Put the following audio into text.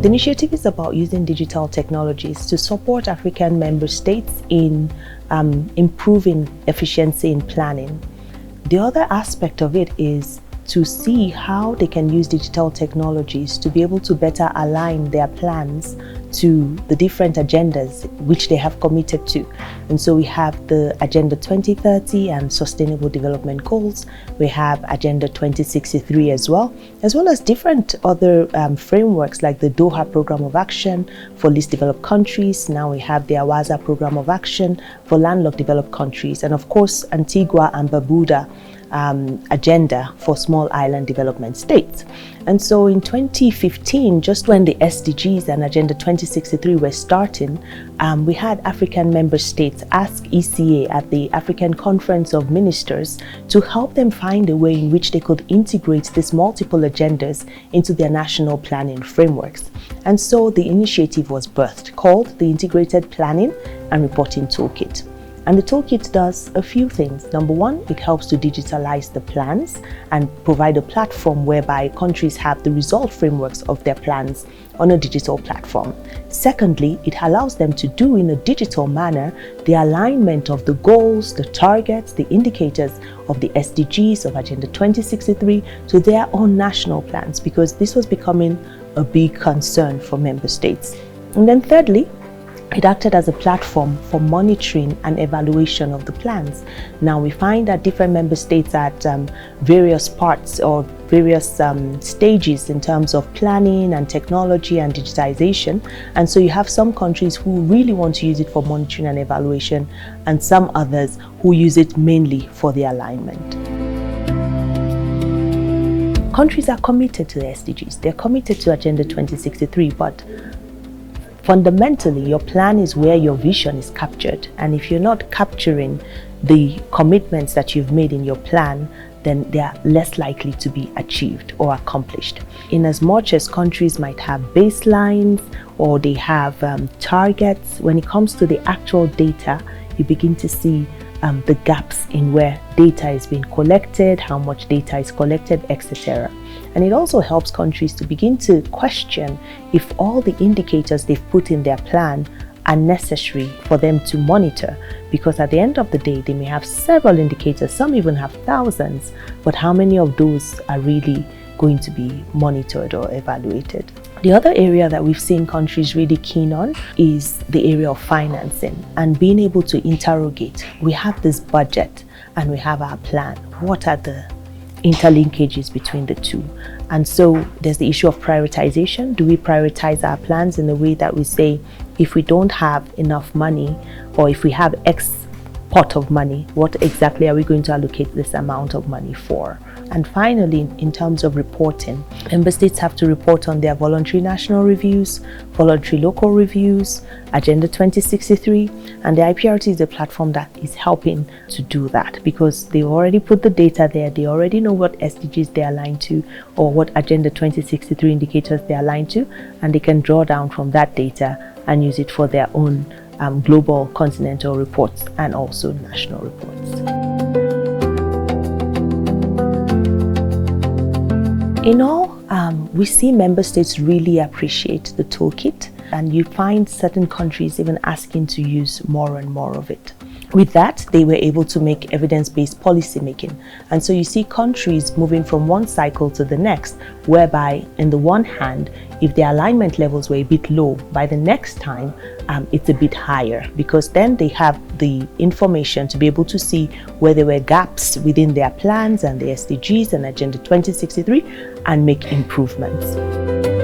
The initiative is about using digital technologies to support African member states in improving efficiency in planning. The other aspect of it is to see how they can use digital technologies to be able to better align their plans to the different agendas which they have committed to. And so we have the Agenda 2030 and Sustainable Development Goals. We have Agenda 2063 as well as different other frameworks like the Doha Program of Action for Least Developed Countries. Now we have the Awaza Program of Action for Landlocked Developed Countries, and of course Antigua and Barbuda agenda for small island development states. And so in 2015, just when the SDGs and Agenda 2063 were starting, we had African member states ask ECA at the African Conference of Ministers to help them find a way in which they could integrate these multiple agendas into their national planning frameworks. And so the initiative was birthed, called the Integrated Planning and Reporting Toolkit. And the toolkit does a few things. Number one, it helps to digitalize the plans and provide a platform whereby countries have the result frameworks of their plans on a digital platform. Secondly, it allows them to do in a digital manner the alignment of the goals, the targets, the indicators of the SDGs of Agenda 2063 to their own national plans, because this was becoming a big concern for member states. And then thirdly, it acted as a platform for monitoring and evaluation of the plans. Now we find that different member states at various parts or various stages in terms of planning and technology and digitization. And so you have some countries who really want to use it for monitoring and evaluation, and some others who use it mainly for the alignment. Countries are committed to the SDGs. They're committed to Agenda 2063, but fundamentally, your plan is where your vision is captured. And if you're not capturing the commitments that you've made in your plan, then they are less likely to be achieved or accomplished. In as much as countries might have baselines or they have targets, when it comes to the actual data, you begin to see the gaps in where data is being collected, how much data is collected, etc. And it also helps countries to begin to question if all the indicators they've put in their plan are necessary for them to monitor, because at the end of the day, they may have several indicators, some even have thousands, but how many of those are really going to be monitored or evaluated? The other area that we've seen countries really keen on is the area of financing and being able to interrogate. We have this budget and we have our plan. What are the interlinkages between the two? And so there's the issue of prioritization. Do we prioritize our plans in a way that we say, if we don't have enough money, or if we have X pot of money, what exactly are we going to allocate this amount of money for? And finally, in terms of reporting, member states have to report on their voluntary national reviews, voluntary local reviews, Agenda 2063, and the IPRT is a platform that is helping to do that, because they've already put the data there, they already know what SDGs they align to or what Agenda 2063 indicators they align to, and they can draw down from that data and use it for their own global continental reports and also national reports. In all, we see member states really appreciate the toolkit, and you find certain countries even asking to use more and more of it. With that, they were able to make evidence-based policy making. And so you see countries moving from one cycle to the next, whereby in the one hand, if the alignment levels were a bit low, by the next time, it's a bit higher, because then they have the information to be able to see where there were gaps within their plans and the SDGs and Agenda 2063 and make improvements.